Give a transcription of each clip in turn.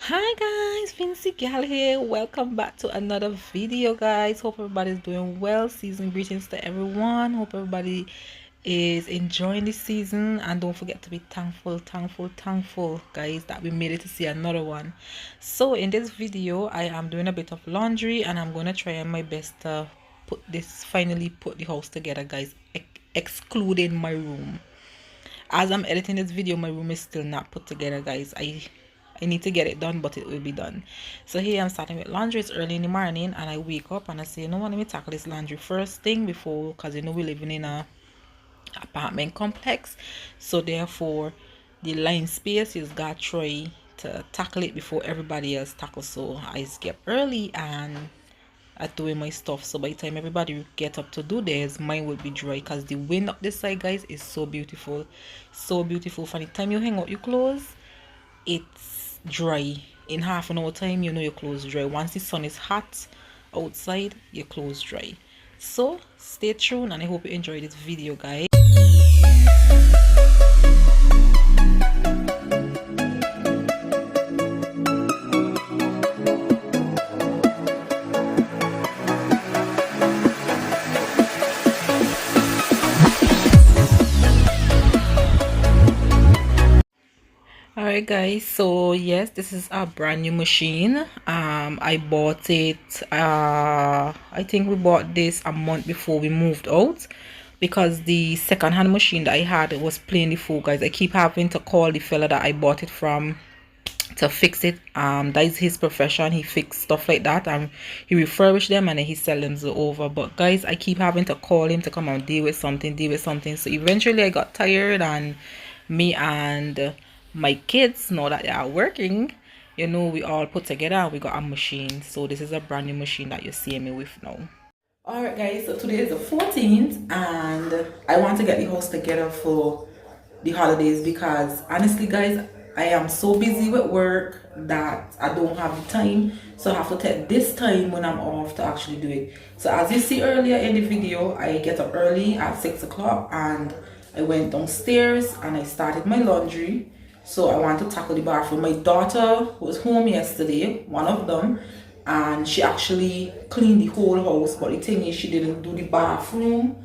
Hi guys, Vincy Gal here. Welcome back to another video, guys. Hope everybody's doing well. Season greetings to everyone. Hope everybody is enjoying this season, and don't forget to be thankful, guys, that we made it to see another one. So in this video, I am doing a bit of laundry, and I'm gonna try my best to finally put the house together, guys, excluding my room. As I'm editing this video, my room is still not put together, guys. I need to get it done, but it will be done. So here I'm starting with laundry. It's early in the morning, and I wake up and I say, you know what, let me tackle this laundry first thing before, because you know we're living in a apartment complex, so therefore the line space is got try to tackle it before everybody else tackles. So I get early and I doing my stuff, so by the time everybody get up to do theirs, mine will be dry, because the wind up this side, guys, is so beautiful, so beautiful. From the time you hang out your clothes, it's dry in half an hour time. You know your clothes dry. Once the sun is hot outside, your clothes dry. So stay tuned, and I hope you enjoy this video, guys. Alright guys, so yes, this is a brand new machine. I bought it, I think we bought this a month before we moved out, because the second-hand machine that I had, it was playing the fool, guys. I keep having to call the fella that I bought it from to fix it. That is his profession. He fix stuff like that, and he refurbish them and then he sell them over. But guys, I keep having to call him to come and deal with something. So eventually I got tired, and me and my kids, now that they are working, you know, we all put together and we got a machine. So this is a brand new machine that you're seeing me with now. Alright guys, so today is the 14th, and I want to get the house together for the holidays, because honestly guys, I am so busy with work that I don't have the time. So I have to take this time when I'm off to actually do it. So as you see earlier in the video, I get up early at 6 o'clock and I went downstairs and I started my laundry. So I want to tackle the bathroom. My daughter was home yesterday, one of them, and she actually cleaned the whole house. But the thing is, she didn't do the bathroom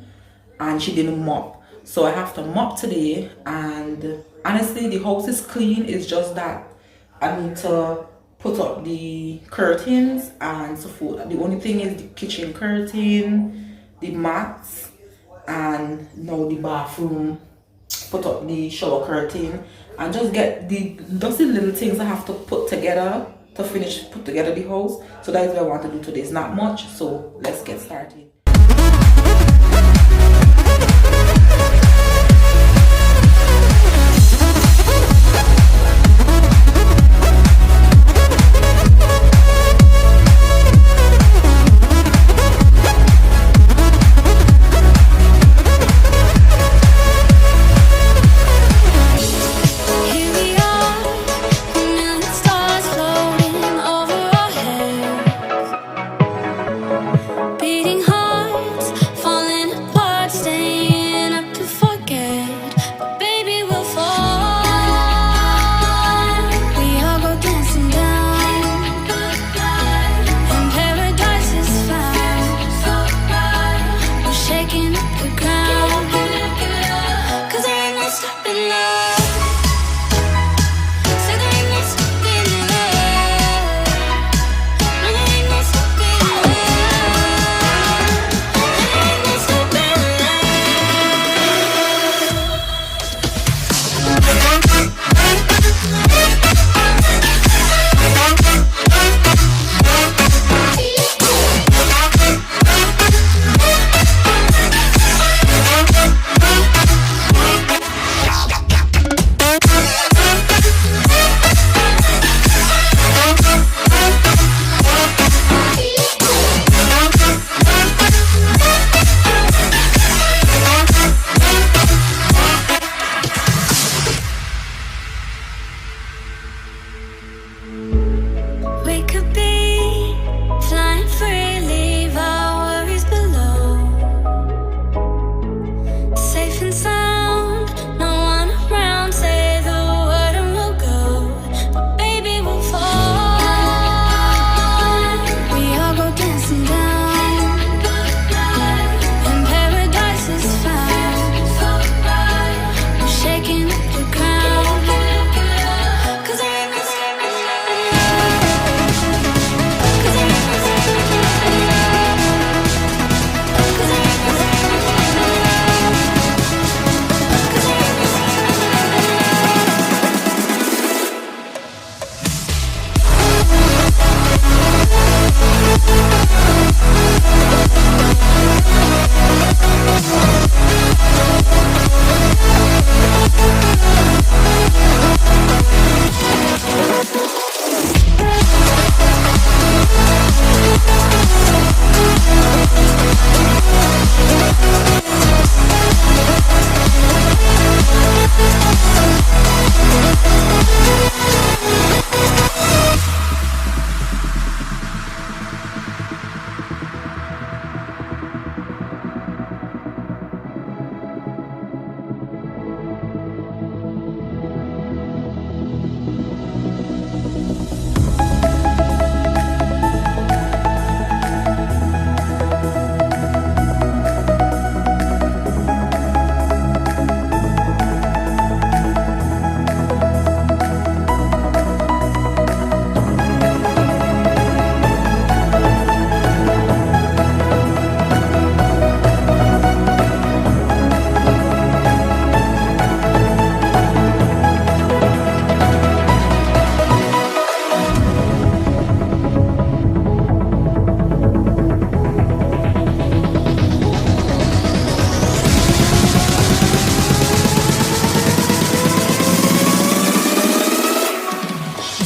and she didn't mop. So I have to mop today, and honestly the house is clean. It's just that I need to put up the curtains and so forth. The only thing is the kitchen curtain, the mats, and now the bathroom, put up the shower curtain, and just get the little things I have to put together to put together the house. So that is what I want to do today. It's not much, so let's get started.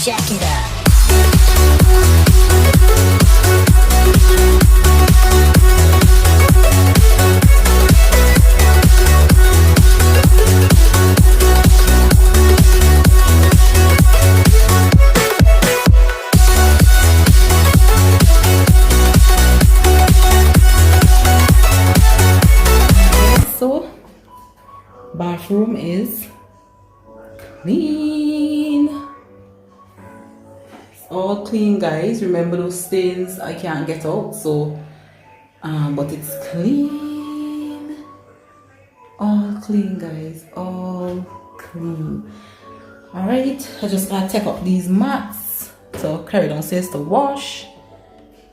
Jack it up. So bathroom is clean. It's all clean, guys. Remember those stains I can't get out, so but it's clean. All clean, guys. All clean. All right, I just gotta take up these mats so carry downstairs to wash,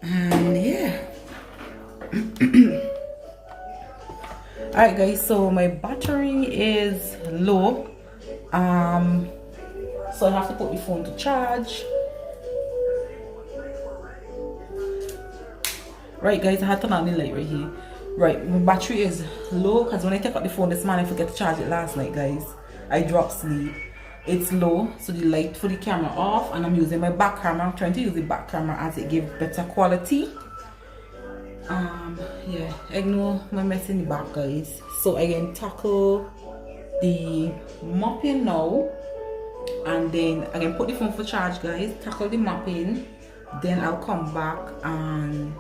and yeah. All right, guys, so my battery is low, so I have to put the phone to charge. Right, guys, I had to turn on the light right here. Right, my battery is low because when I take out the phone this morning, I forget to charge it last night, guys. I dropped sleep. It's low, so the light for the camera off, and I'm using my back camera. I'm trying to use the back camera as it gives better quality. Yeah, ignore my mess in the back, guys. So I can tackle the mopping now, and then I can put the phone for charge, guys, tackle the mopping, then I'll come back, and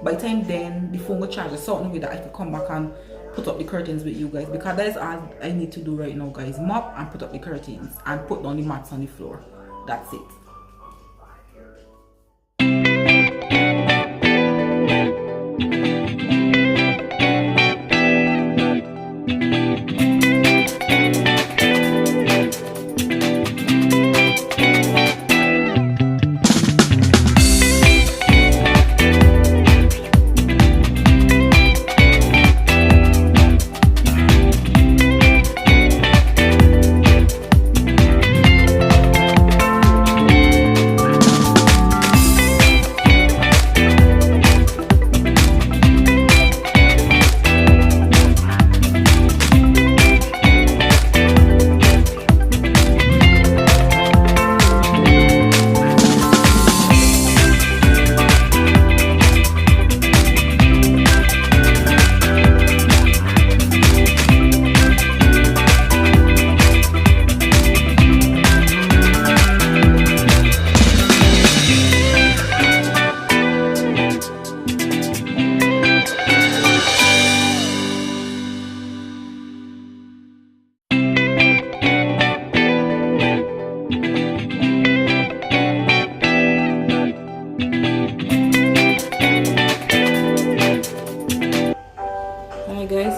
by the time then the phone will charge a certain way that I can come back and put up the curtains with you guys, because that is all I need to do right now, guys. Mop and put up the curtains and put down the mats on the floor. That's it.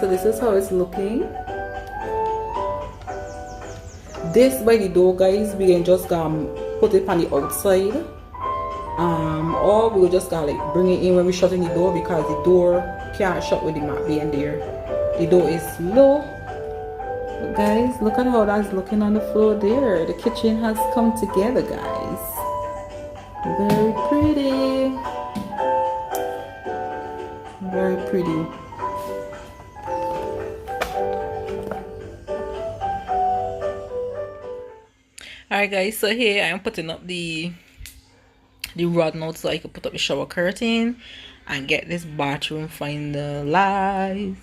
So this is how it's looking. This by the door, guys, we can just put it on the outside, or we will just like bring it in when we shutting the door, because the door can't shut with the mat being there. The door is low. But guys, look at how that's looking on the floor there. The kitchen has come together, guys. Very pretty. Very pretty. Alright, guys, so here I am putting up the rod now so I can put up the shower curtain and get this bathroom finalized.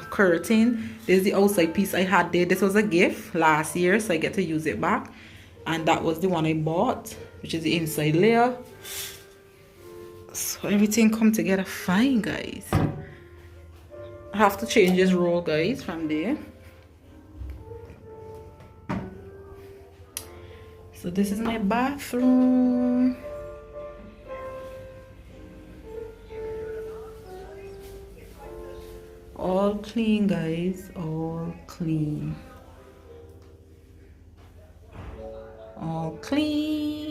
curtain. This is the outside piece I had there. This was a gift last year, so I get to use it back. And that was the one I bought, which is the inside layer. So everything come together fine, guys. I have to change this roll, guys, from there. So this is my bathroom. All clean, guys, all clean. All clean.